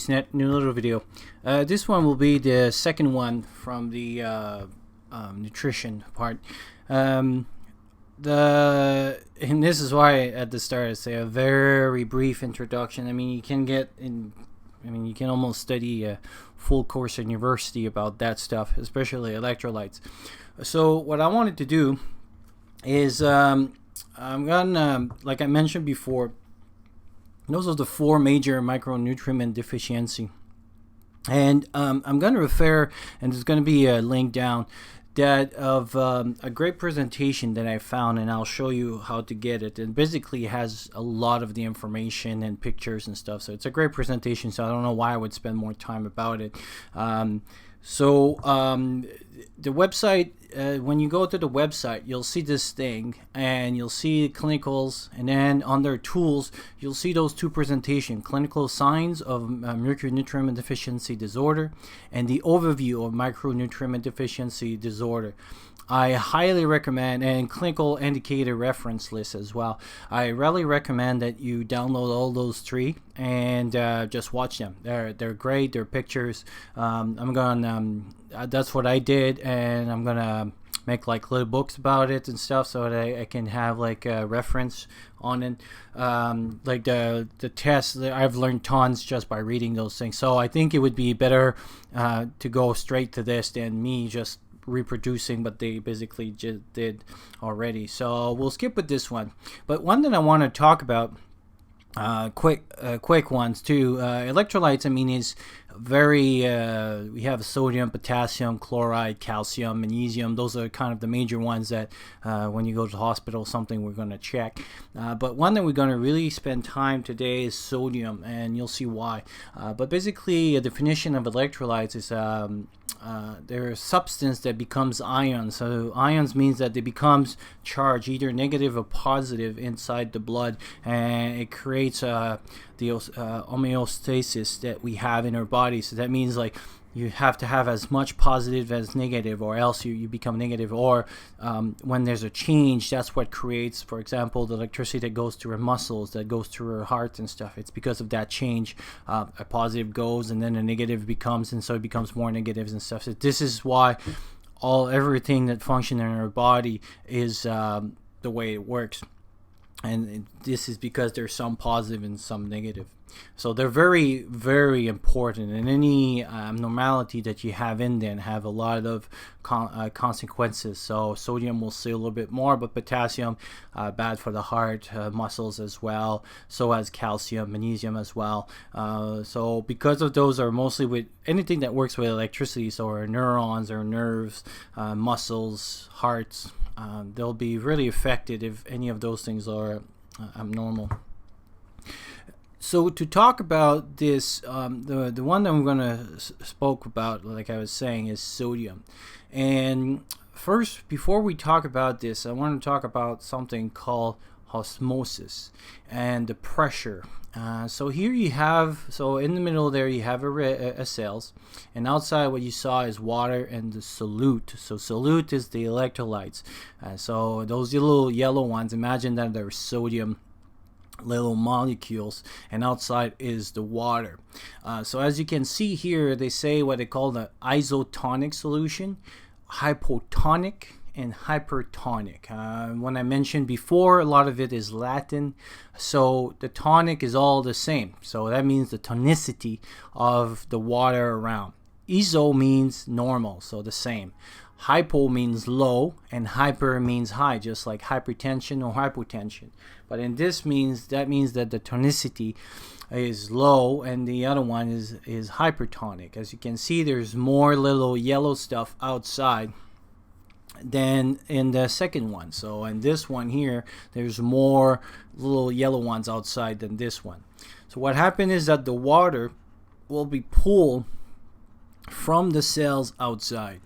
new little video. This one will be the second one from the nutrition part. And this is why at the start I say a very brief introduction. I mean, you can almost study a full course at university about that stuff, especially electrolytes. So what I wanted to do is I'm gonna, like I mentioned before, those are the 4 major micronutrient deficiency, and I'm going to refer, and there's going to be a link down, that of a great presentation that I found, and I'll show you how to get it. And basically has a lot of the information and pictures and stuff, so it's a great presentation, so I don't know why I would spend more time about it. The website, when you go to the website, you'll see this thing, and you'll see clinicals, and then under tools, you'll see those 2 presentations: clinical signs of micronutrient deficiency disorder and the overview of micronutrient deficiency disorder. I highly recommend, and clinical indicator reference list as well. I really recommend that you download all those 3 and just watch them. They're great. They're pictures. That's what I did, and I'm gonna make like little books about it and stuff, so that I can have like a reference on it. Like the tests, I've learned tons just by reading those things. So I think it would be better to go straight to this than me just reproducing what they basically just did already. So we'll skip with this one. But one that I want to talk about, quick ones too. Electrolytes, I mean, is very we have sodium, potassium, chloride, calcium, magnesium. Those are kind of the major ones that when you go to the hospital, something we're going to check. But one that we're going to really spend time today is sodium, and you'll see why. But basically, a definition of electrolytes is they're a substance that becomes ions. So ions means that they becomes charged, either negative or positive, inside the blood, and it creates the homeostasis that we have in our body. So that means like you have to have as much positive as negative, or else you become negative. Or when there's a change, that's what creates, for example, the electricity that goes through our muscles, that goes through our heart and stuff. It's because of that change. A positive goes, and then a negative becomes, and so it becomes more negatives and stuff. So this is why everything that functions in our body is the way it works. And this is because there's some positive and some negative. So they're very, very important. And any abnormality that you have in them have a lot of consequences. So sodium we'll see a little bit more, but potassium, bad for the heart, muscles as well. So as calcium, magnesium as well. So because of those are mostly with anything that works with electricity, so our neurons, our nerves, muscles, hearts, they'll be really affected if any of those things are abnormal. So to talk about this, the one that I'm going to spoke about, like I was saying, is sodium. And first, before we talk about this, I want to talk about something called osmosis and the pressure. So here you have, so in the middle there you have a cells, and outside what you saw is water and the solute. So solute is the electrolytes. So those little yellow ones, imagine that they're sodium little molecules, and outside is the water. So as you can see here, they say what they call the isotonic solution, hypotonic, and hypertonic. When I mentioned before, a lot of it is Latin, so the tonic is all the same. So that means the tonicity of the water around. Iso means normal, so the same. Hypo means low, and hyper means high, just like hypertension or hypotension. But in this that means that the tonicity is low, and the other one is hypertonic. As you can see, there's more little yellow stuff outside than in the second one. So in this one here, there's more little yellow ones outside than this one. So what happened is that the water will be pulled from the cells outside,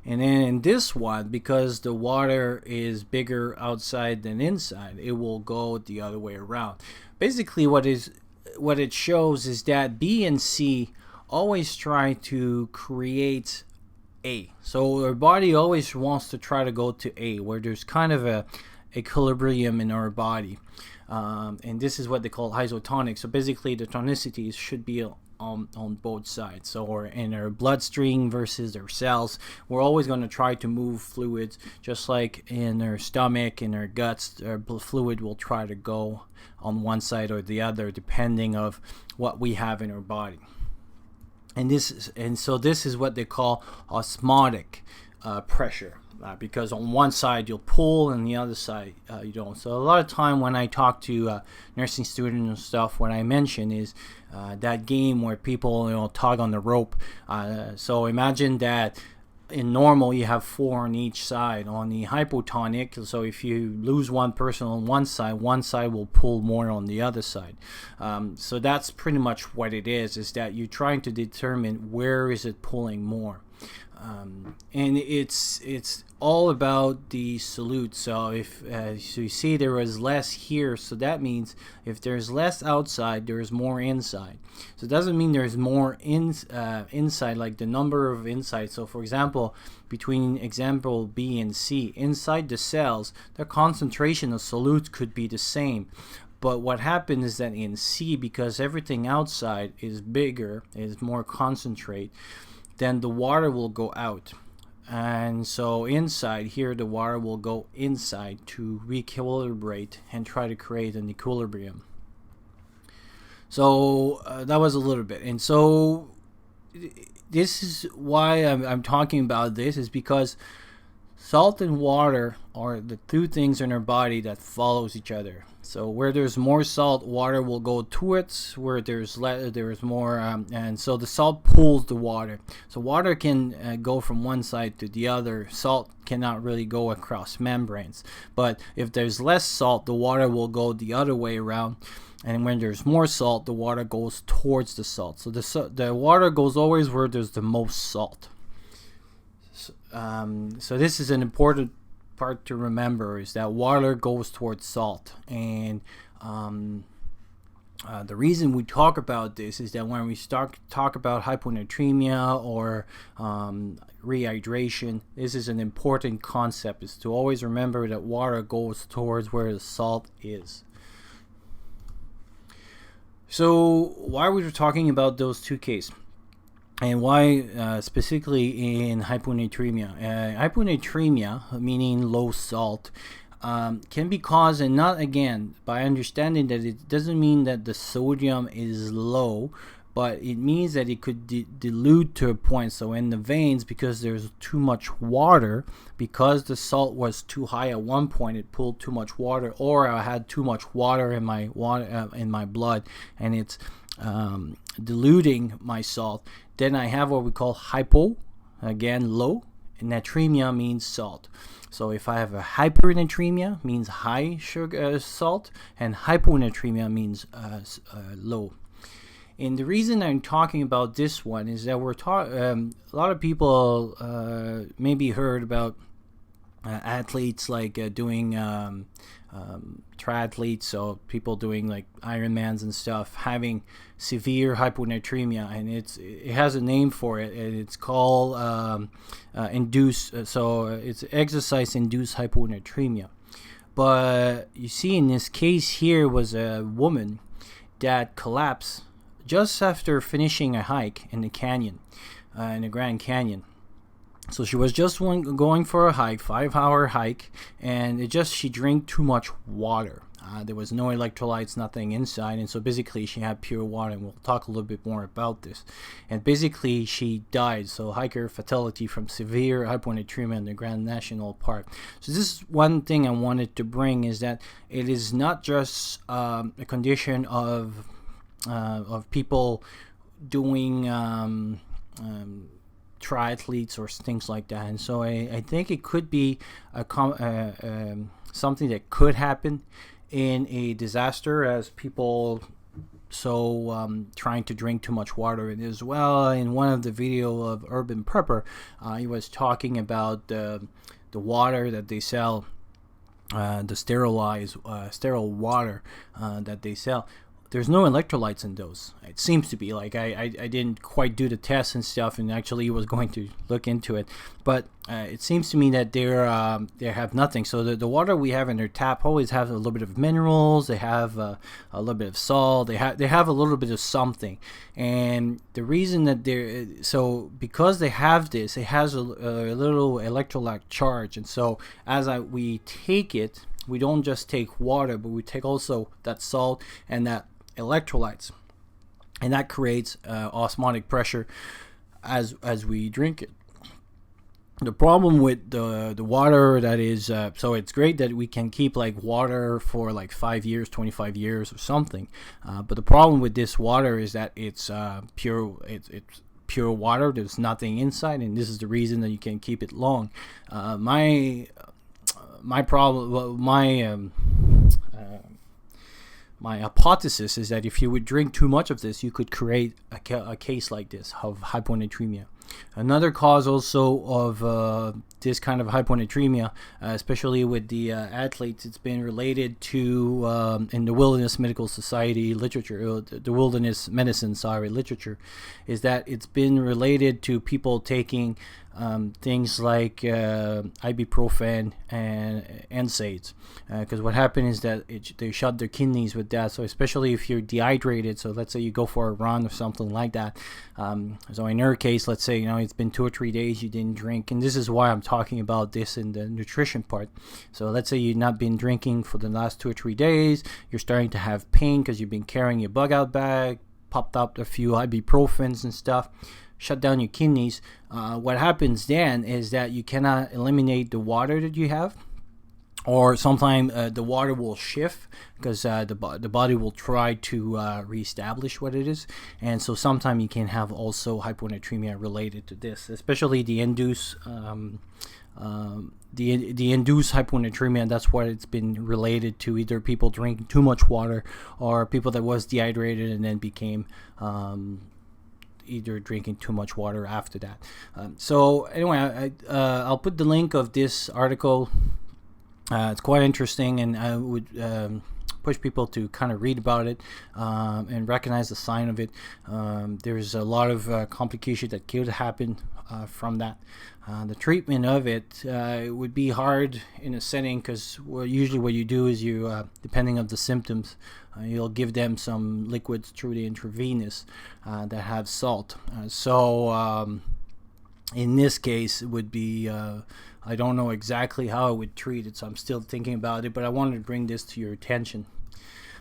and then in this one, because the water is bigger outside than inside, it will go the other way around. Basically what it shows is that B and C always try to create A. So our body always wants to try to go to A, where there's kind of a equilibrium in our body, and this is what they call isotonic. So basically the tonicity should be on both sides. So or in our bloodstream versus our cells, we're always going to try to move fluids, just like in our stomach, in our guts, our fluid will try to go on one side or the other depending of what we have in our body. And so this is what they call osmotic pressure, because on one side you'll pull and the other side you don't. So a lot of time when I talk to nursing students and stuff, what I mention is that game where people tug on the rope. So imagine that in normal you have 4 on each side. On the hypotonic, so if you lose one person on one side will pull more on the other side. So that's pretty much what it is that you're trying to determine where is it pulling more. And it's all about the solute. So if so you see there was less here, so that means if there's less outside, there's more inside. So it doesn't mean there's more inside, like the number of inside. So for example, between example B and C, inside the cells, the concentration of solute could be the same. But what happened is that in C, because everything outside is bigger, is more concentrate, then the water will go out. And so inside here, the water will go inside to recalibrate and try to create an equilibrium. So that was a little bit. And so this is why I'm talking about this, is because salt and water are the two things in our body that follows each other. So where there's more salt, water will go towards. Where there's more, and so the salt pulls the water. So water can go from one side to the other. Salt cannot really go across membranes. But if there's less salt, the water will go the other way around. And when there's more salt, the water goes towards the salt. So the water goes always where there's the most salt. So this is an important part to remember, is that water goes towards salt. And the reason we talk about this is that when we talk about hyponatremia or rehydration, this is an important concept, is to always remember that water goes towards where the salt is. So why were we talking about those two cases? And why specifically in hyponatremia? Hyponatremia, meaning low salt, can be caused, and not again by understanding that it doesn't mean that the sodium is low, but it means that it could dilute to a point. So in the veins, because there's too much water, because the salt was too high at one point, it pulled too much water, or I had too much water in my blood, and it's diluting my salt. Then I have what we call hypo, again low, and natremia means salt. So if I have a hypernatremia, means high sugar salt, and hyponatremia means low. And the reason I'm talking about this one is that a lot of people maybe heard about athletes like doing triathletes, so people doing like Ironmans and stuff, having severe hyponatremia, and it has a name for it, and it's called it's exercise-induced hyponatremia. But you see, in this case here was a woman that collapsed just after finishing a hike in the canyon, in the Grand Canyon. So she was just going for a hike, 5-hour hike, and she drank too much water. There was no electrolytes, nothing inside, and so basically she had pure water, and we'll talk a little bit more about this. And basically she died, so hiker fatality from severe hyponatremia in the Grand National Park. So this is one thing I wanted to bring, is that it is not just a condition of people doing triathletes or things like that. And so I think it could be something that could happen in a disaster, as people trying to drink too much water. And as well, in one of the video of Urban Prepper, he was talking about the water that they sell, the sterile water that they sell. there's no electrolytes in those. It seems to be like I didn't quite do the tests and stuff, and actually was going to look into it, but it seems to me that they have nothing. So the water we have in their tap always has a little bit of minerals. They have a little bit of salt. They have a little bit of something, and the reason that because they have this, it has a little electrolyte charge, and so as we take it, we don't just take water, but we take also that salt and that electrolytes, and that creates osmotic pressure as we drink it. The problem with the water that is so it's great that we can keep like water for like 5 years, 25 years or something, but the problem with this water is that it's pure. It's pure water. There's nothing inside, and this is the reason that you can keep it long. My problem, well, my hypothesis is that if you would drink too much of this, you could create a case like this of hyponatremia. Another cause also of this kind of hyponatremia, especially with the athletes, it's been related to, in the Wilderness Medical Society literature, the Wilderness Medicine, literature, is that it's been related to people taking things like ibuprofen and NSAIDs, because what happened is that they shut their kidneys with that. So especially if you're dehydrated, so let's say you go for a run or something like that. So in your case, let's say it's been 2 or 3 days you didn't drink, and this is why I'm talking about this in the nutrition part. So let's say you've not been drinking for the last 2 or 3 days. You're starting to have pain because you've been carrying your bug out bag, popped up a few ibuprofens and stuff, shut down your kidneys. What happens then is that you cannot eliminate the water that you have, or sometimes the water will shift because the body will try to reestablish what it is, and so sometimes you can have also hyponatremia related to this, especially the induced hyponatremia. That's what it's been related to, either people drinking too much water or people that was dehydrated and then became either drinking too much water after that. So anyway, I'll put the link of this article. It's quite interesting, and I would push people to kind of read about it and recognize the sign of it. There's a lot of complications that could happen from that. The treatment of it would be hard in a setting, because usually what you do is you, depending on the symptoms, you'll give them some liquids through the intravenous that have salt. In this case, it would be, I don't know exactly how I would treat it, so I'm still thinking about it, but I wanted to bring this to your attention.